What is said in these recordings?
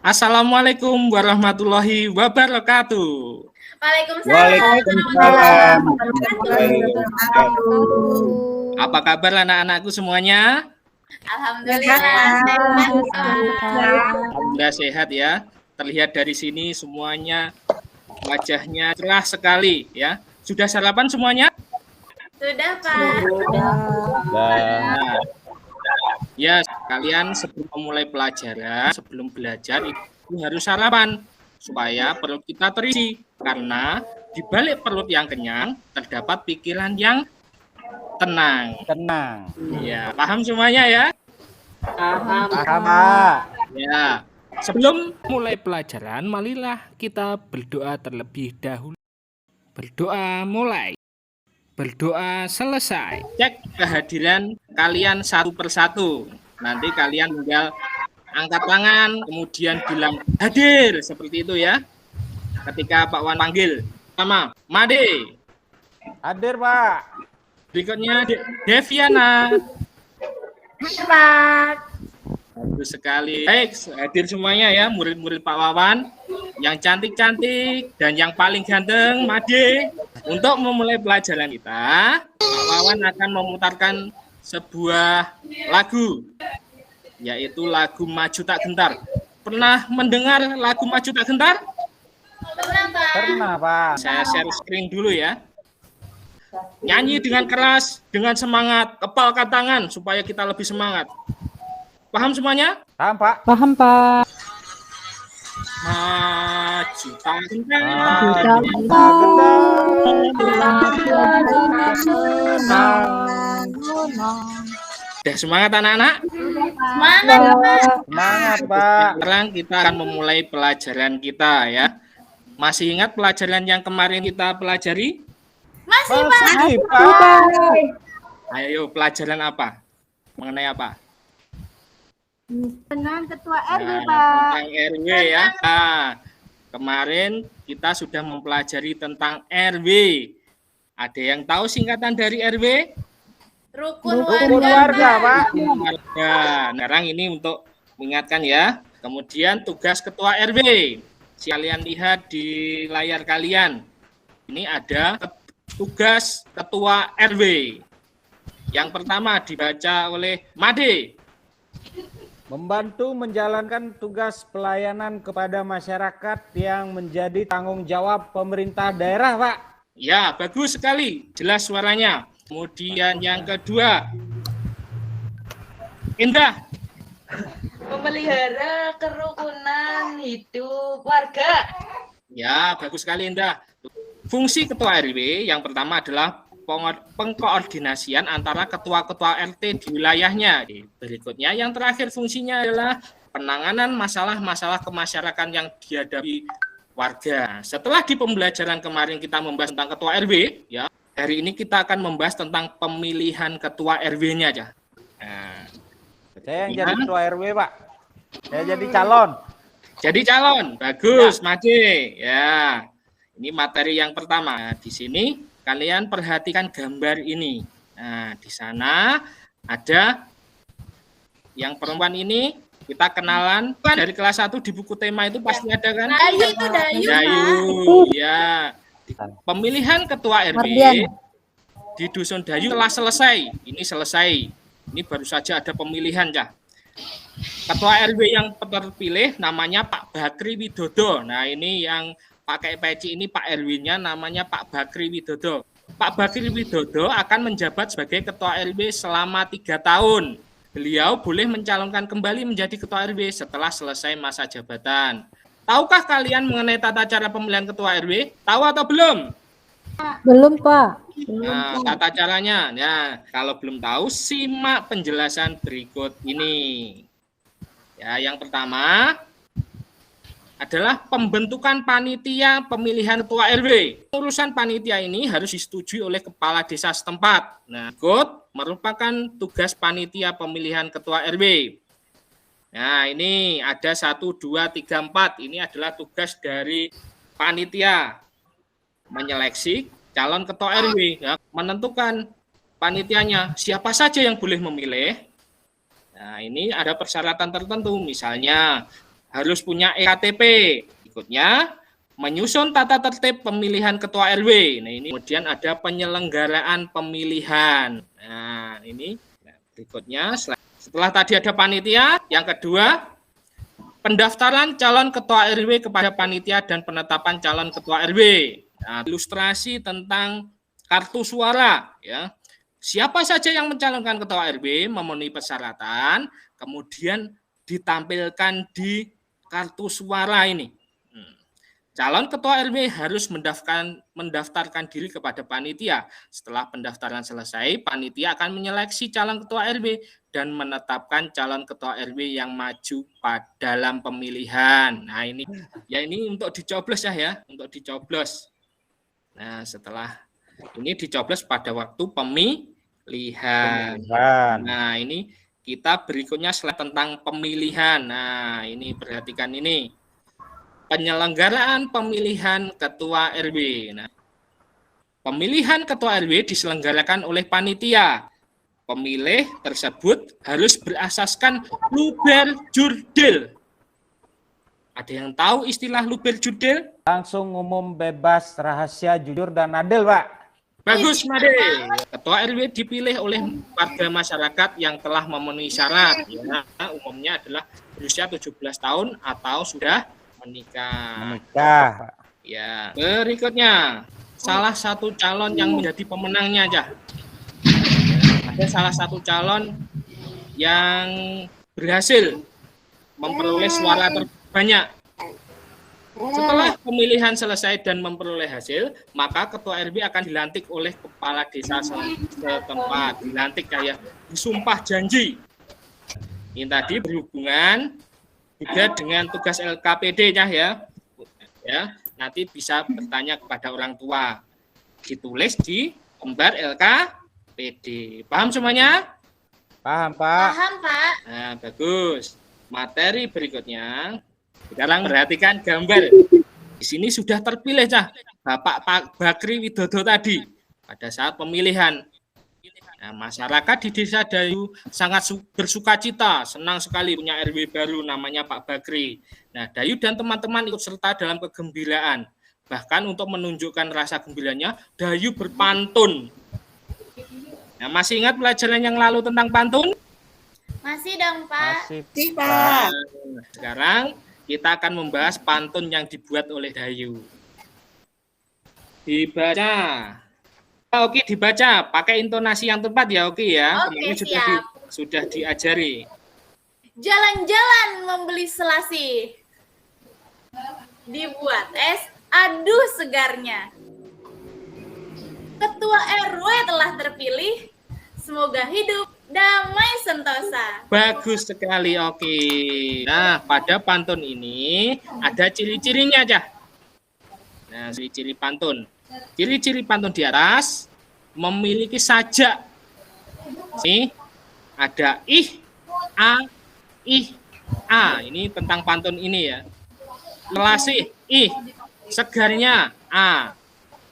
Assalamualaikum warahmatullahi wabarakatuh. Waalaikumsalam. Apa kabar anak-anakku semuanya? Alhamdulillah. Alhamdulillah sehat ya. Terlihat dari sini semuanya wajahnya cerah sekali ya. Sudah sarapan semuanya? Sudah, Pak. Nah, ya, kalian sebelum memulai pelajaran, sebelum belajar itu harus sarapan supaya perut kita terisi. Karena di balik perut yang kenyang terdapat pikiran yang tenang. Ya, paham semuanya ya? Paham. Ya. Sebelum mulai pelajaran, marilah kita berdoa terlebih dahulu. Berdoa mulai. Berdoa selesai. Cek kehadiran kalian satu persatu. Nanti kalian tinggal angkat tangan, kemudian bilang hadir seperti itu ya. Ketika Pak Wan panggil, sama Made. Hadir, Pak. Berikutnya Deviana. Pak. Bagus sekali. Baik, hadir semuanya ya, murid-murid Pak Wawan. Yang cantik-cantik dan yang paling ganteng, Made. Untuk memulai pelajaran kita, Pak Wawan akan memutarkan sebuah lagu, yaitu lagu Maju Tak Gentar. Pernah mendengar lagu Maju Tak Gentar? Pernah, Pak. Saya share screen dulu ya. Nyanyi dengan keras, dengan semangat, kepalkan tangan supaya kita lebih semangat. Paham semuanya? Paham, Pak. Paham, Pak. Maju tak gentar. Udah semangat anak-anak? Semangat, Pak. Semangat, Pak. Sekarang kita akan memulai pelajaran kita ya. Masih ingat pelajaran yang kemarin kita pelajari? Masih, Pak. Masih, Pak. Ayo, pelajaran apa? Mengenai apa? Tentang ketua RW, Nah, Pak. tentang RW ya. Nah, kemarin kita sudah mempelajari tentang RW. Ada yang tahu singkatan dari RW? Rukun Rukun warga. warga, Pak. Warga. Sekarang ini untuk mengingatkan ya. Kemudian tugas ketua RW. Kalian lihat di layar kalian. Ini ada tugas ketua RW. Yang pertama dibaca oleh Made. Membantu menjalankan tugas pelayanan kepada masyarakat yang menjadi tanggung jawab pemerintah daerah, Pak. Ya, bagus sekali. Jelas suaranya. Kemudian yang kedua, Indah. Memelihara kerukunan hidup warga. Ya, bagus sekali Indah. Fungsi ketua RW yang pertama adalah pengkoordinasian antara ketua-ketua RT di wilayahnya. Berikutnya yang terakhir fungsinya adalah penanganan masalah-masalah kemasyarakatan yang dihadapi warga. Setelah di pembelajaran kemarin kita membahas tentang ketua RW, ya, hari ini kita akan membahas tentang pemilihan ketua RW-nya aja. Nah, Saya yang jadi ketua RW, Pak. Saya jadi calon. jadi calon, bagus, Made. Ya, ini materi yang pertama. Di sini kalian perhatikan gambar ini. Nah, di sana ada yang perempuan ini. Kita kenalan kan dari kelas 1 di buku tema itu pasti ada kan? Dayu itu Dayu, Pak. Dayu, ya. Pemilihan ketua RW di Dusun Dayu telah selesai. Ini selesai. Ini baru saja ada pemilihan ya. Ketua RW yang terpilih namanya Pak Bakri Widodo. Nah, ini yang pakai peci ini Pak RW-nya namanya Pak Bakri Widodo. Pak Bakri Widodo akan menjabat sebagai ketua RW selama 3 tahun. Beliau boleh mencalonkan kembali menjadi ketua RW setelah selesai masa jabatan. Tahukah kalian mengenai tata cara pemilihan ketua RW? Tahu atau belum? Belum, Pak. Nah, tata caranya. Ya, kalau belum tahu, simak penjelasan berikut ini. Ya, yang pertama adalah pembentukan panitia pemilihan ketua RW. Urusan panitia ini harus disetujui oleh kepala desa setempat. Nah, ikut merupakan tugas panitia pemilihan ketua RW. Nah, ini ada 1, 2, 3, 4. Ini adalah tugas dari panitia. Menyeleksi calon ketua RW, ya, menentukan panitianya, siapa saja yang boleh memilih. Nah, ini ada persyaratan tertentu, misalnya harus punya EKTP. Berikutnya, menyusun tata tertib pemilihan ketua RW. Nah, ini kemudian ada penyelenggaraan pemilihan. Nah, ini berikutnya setelah tadi ada panitia, yang kedua pendaftaran calon ketua RW kepada panitia dan penetapan calon ketua RW. Nah, ilustrasi tentang kartu suara ya. Siapa saja yang mencalonkan ketua RW memenuhi persyaratan, kemudian ditampilkan di kartu suara ini. Calon ketua RW harus mendaftarkan diri kepada panitia. Setelah pendaftaran selesai, panitia akan menyeleksi calon ketua RW dan menetapkan calon ketua RW yang maju dalam pemilihan. Nah, ini untuk dicoblos ya, untuk dicoblos. Nah, setelah ini dicoblos pada waktu pemilihan. Nah, ini kita berikutnya slide tentang pemilihan. Nah, ini perhatikan ini. Penyelenggaraan pemilihan ketua RW. Nah, pemilihan ketua RW diselenggarakan oleh panitia. Pemilih tersebut harus berasaskan luber jurdil. Ada yang tahu istilah luber jurdil? Langsung, umum, bebas, rahasia, jujur, dan adil, Pak. Bagus, Made. Ketua RW dipilih oleh warga masyarakat yang telah memenuhi syarat. Ya, umumnya adalah berusia 17 tahun atau sudah menikah. Ya, berikutnya salah satu calon yang menjadi pemenangnya aja. Ada salah satu calon yang berhasil memperoleh suara terbanyak. Setelah pemilihan selesai dan memperoleh hasil, maka ketua RW akan dilantik oleh kepala desa setempat. Dilantik kayak disumpah janji. Ini tadi berhubungan juga dengan tugas LKPD-nya ya. Nanti bisa bertanya kepada orang tua. Ditulis di lembar LKPD. Paham semuanya? Paham, Pak. Paham, Pak. Nah, bagus. Materi berikutnya. Sekarang perhatikan gambar. Di sini sudah terpilih Bapak Pak Bakri Widodo tadi pada saat pemilihan. Nah, masyarakat di Desa Dayu sangat bersukacita, senang sekali punya RW baru namanya Pak Bakri. Nah, Dayu dan teman-teman ikut serta dalam kegembiraan. Bahkan untuk menunjukkan rasa gembiranya, Dayu berpantun. Nah, masih ingat pelajaran yang lalu tentang pantun? Masih dong, Pak. Masih, Pak. Nah, sekarang kita akan membahas pantun yang dibuat oleh Dayu. Dibaca. Oke, dibaca pakai intonasi yang tepat ya, oke ya. Oke, Kemarin sudah diajari. Jalan-jalan membeli selasi. Dibuat es, aduh segarnya. Ketua RW telah terpilih. Semoga hidup damai sentosa. Bagus sekali, oke. Nah, pada pantun ini ada ciri-cirinya aja. Nah, ciri-ciri pantun. Ciri-ciri pantun di atas memiliki sajak. Nih, ada ih, a. Ini tentang pantun ini ya. Selasih, ih. Segarnya, a.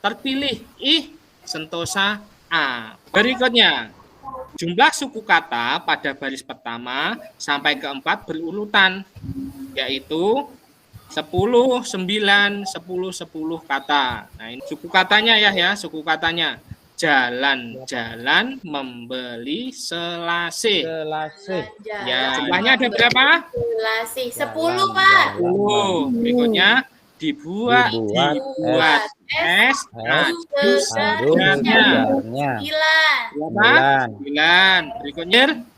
Terpilih, ih. Sentosa, a. Berikutnya, jumlah suku kata pada baris pertama sampai keempat berurutan, yaitu 10, 9, 10, 10 kata. Nah, ini suku katanya ya, suku katanya. Jalan-jalan membeli selasih. Ya, jumlahnya ada berapa? Selasih. 10, Pak. 10. Berikutnya dibuat es segarnya. 9. Berikutnya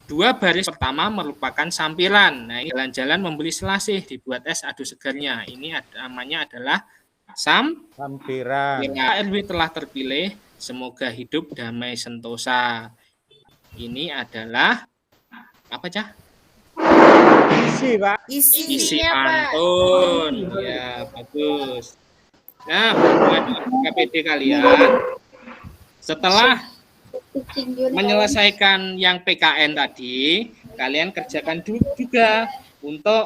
2 baris pertama merupakan sampiran. Nah, ini jalan-jalan membeli selasih, dibuat es adu segarnya. Ini namanya adalah sampiran. RW telah terpilih, semoga hidup damai sentosa. Ini adalah apa, Cah? Isi, Pak. Isi pantun. Ya, bagus. Nah, berhubungan KPD kalian, setelah menyelesaikan yang PKN tadi, kalian kerjakan juga untuk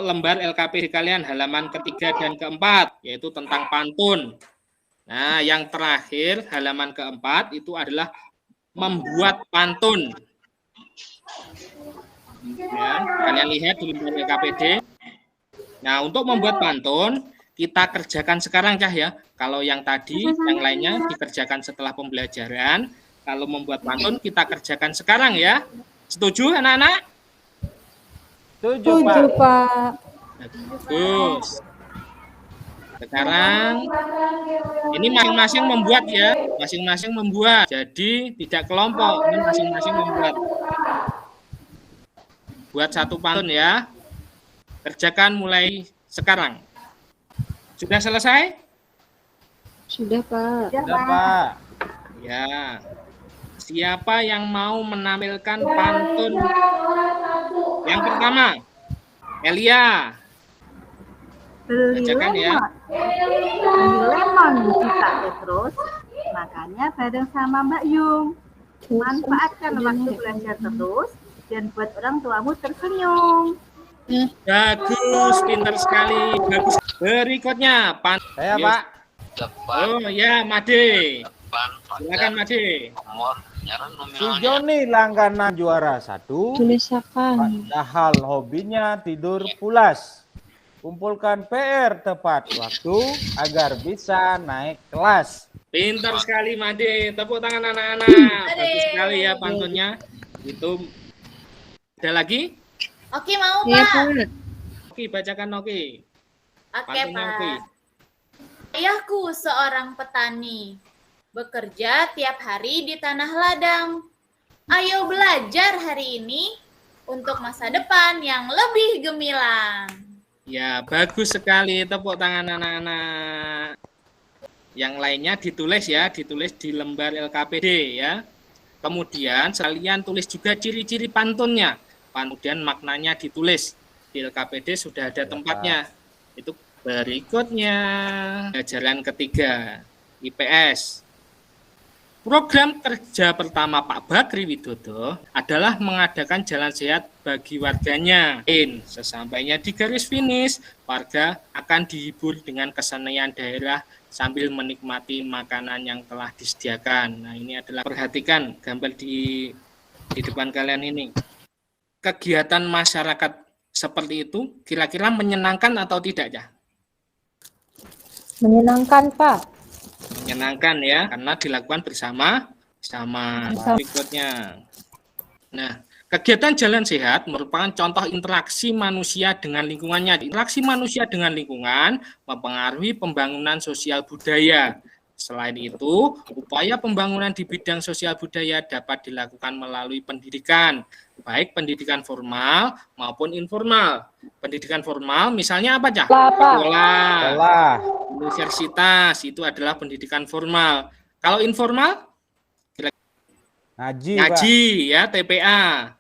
lembar LKPD kalian halaman ketiga dan keempat, yaitu tentang pantun. Nah, yang terakhir halaman keempat itu adalah membuat pantun. Ya, kalian lihat di lembar LKPD. Nah, untuk membuat pantun, kita kerjakan sekarang, Cah ya. Kalau yang tadi, yang lainnya dikerjakan setelah pembelajaran. Kalau membuat pantun, kita kerjakan sekarang ya. Setuju, anak-anak? Setuju, Tujuh, Pak. Pak. Bagus. Sekarang ini masing-masing membuat ya, masing-masing membuat. Jadi tidak kelompok, ini masing-masing membuat. Buat satu pantun ya. Kerjakan mulai sekarang. Sudah selesai? Sudah, Pak. Sudah, Pak. Ya. Siapa yang mau menampilkan pantun? Yang pertama, Elia. Beli Bacakan ya. lemon di Pak Petrus, makanya bareng sama Mbak Yung. Manfaatkan waktu belajar terus dan buat orang tuamu tersenyum. Bagus, pintar sekali. Bagus. Berikutnya, Saya, Pak. Oh ya, Made. Silakan Made. Si Joni langganan juara 1. Tulisakan. Padahal hobinya tidur pulas. Kumpulkan PR tepat waktu agar bisa naik kelas. Pintar sekali Made. Tepuk tangan anak-anak. Bagus sekali ya pantunnya. Itu ada lagi? Oke, mau Iya, Pak? Pak. Oke, bacakan Oke. Oke, Pantunnya Oke. Pak. Ayahku seorang petani, bekerja tiap hari di tanah ladang. Ayo belajar hari ini untuk masa depan yang lebih gemilang. Ya, bagus sekali. Tepuk tangan anak-anak. Yang lainnya ditulis ya, ditulis di lembar LKPD ya. Kemudian sekalian tulis juga ciri-ciri pantunnya. Kemudian maknanya ditulis. Di LKPD sudah ada tempatnya. Itu berikutnya. Pelajaran ketiga, IPS. Program kerja pertama Pak Bakri Widodo adalah mengadakan jalan sehat bagi warganya. Sesampainya di garis finish, warga akan dihibur dengan kesenian daerah sambil menikmati makanan yang telah disediakan. Nah, ini adalah perhatikan gambar di depan kalian ini. Kegiatan masyarakat seperti itu kira-kira menyenangkan atau tidak ya? Menyenangkan, Pak. Menyenangkan ya, karena dilakukan bersama. Berikutnya. Nah, kegiatan jalan sehat merupakan contoh interaksi manusia dengan lingkungannya. Interaksi manusia dengan lingkungan mempengaruhi pembangunan sosial budaya. Selain itu, upaya pembangunan di bidang sosial budaya dapat dilakukan melalui pendidikan, baik pendidikan formal maupun informal. Pendidikan formal misalnya apa, Cah? Sekolah, universitas, itu adalah pendidikan formal. Kalau informal? Ngaji, Ya, TPA.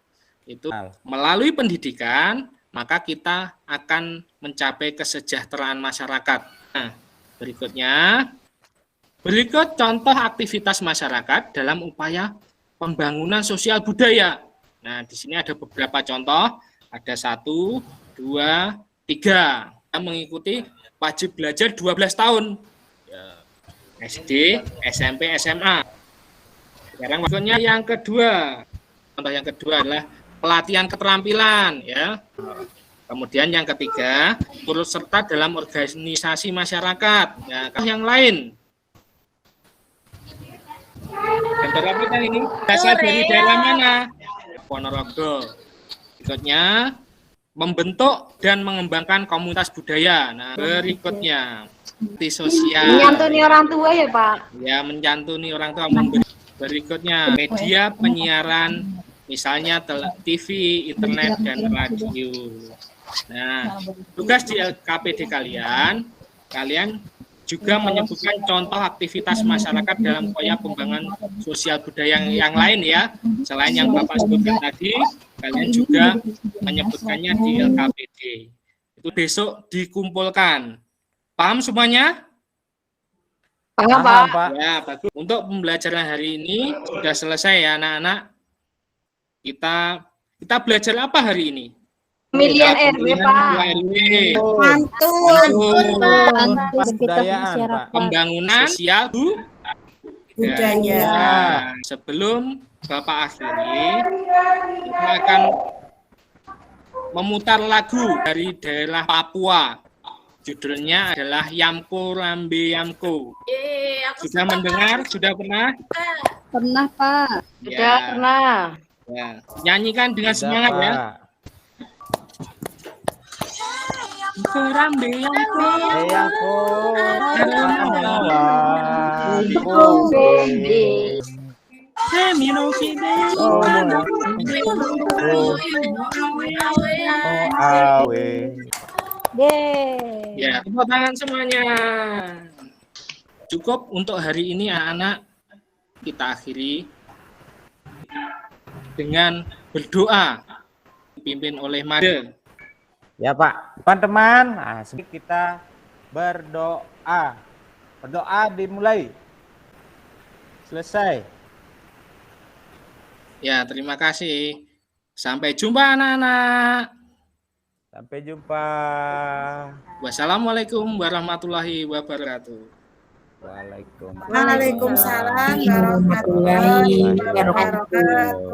Itu melalui pendidikan, maka kita akan mencapai kesejahteraan masyarakat. Nah, berikut contoh aktivitas masyarakat dalam upaya pembangunan sosial budaya. Nah, di sini ada beberapa contoh. Ada 1, 2, 3. Kita mengikuti wajib belajar 12 tahun. SD, SMP, SMA. Sekarang waktunya yang kedua. Contoh yang kedua adalah pelatihan keterampilan. Ya. Kemudian yang ketiga, turut serta dalam organisasi masyarakat. Nah, yang lain. Gambar apa kan ini? Berasal dari daerah mana? Ponorogo. Berikutnya, membentuk dan mengembangkan komunitas budaya. Nah, berikutnya, bakti sosial. Menyantuni orang tua ya, Pak? Ya, menyantuni orang tua. Berikutnya, media penyiaran, misalnya TV, internet, dan radio. Nah, tugas di LKPD kalian juga menyebutkan contoh aktivitas masyarakat dalam upaya pembangunan sosial budaya yang lain ya. Selain yang Bapak sebutkan tadi, kalian juga menyebutkannya di LKPD. Itu besok dikumpulkan. Paham semuanya? Paham, Pak. Ya, bagus. Untuk pembelajaran hari ini sudah selesai ya anak-anak. Kita belajar apa hari ini? Pemilihan RW, Pak. Pantun, Kebudayaan, Pak. Pembangunan sosial budaya. Nah, sebelum Bapak akhiri, kita akan memutar lagu dari daerah Papua. Judulnya adalah Yamko Rambe Yamko. Aku Sudah mendengar? Sudah pernah? Pernah, Pak. Sudah pernah. Ya. Nyanyikan dengan Sudah, semangat ya. Pak. Yamko Rambe Yamko. Eyangku Semino Kide. Yeay. Ya, tepuk tangan semuanya. Cukup untuk hari ini anak-anak. Kita akhiri dengan berdoa dipimpin oleh Made. Ya Pak, teman-teman, nah, sedikit kita berdoa. Berdoa dimulai. Selesai. Ya, terima kasih. Sampai jumpa anak-anak. Sampai jumpa. Wassalamualaikum warahmatullahi wabarakatuh. Waalaikumsalam. Waalaikumsalam warahmatullahi wabarakatuh.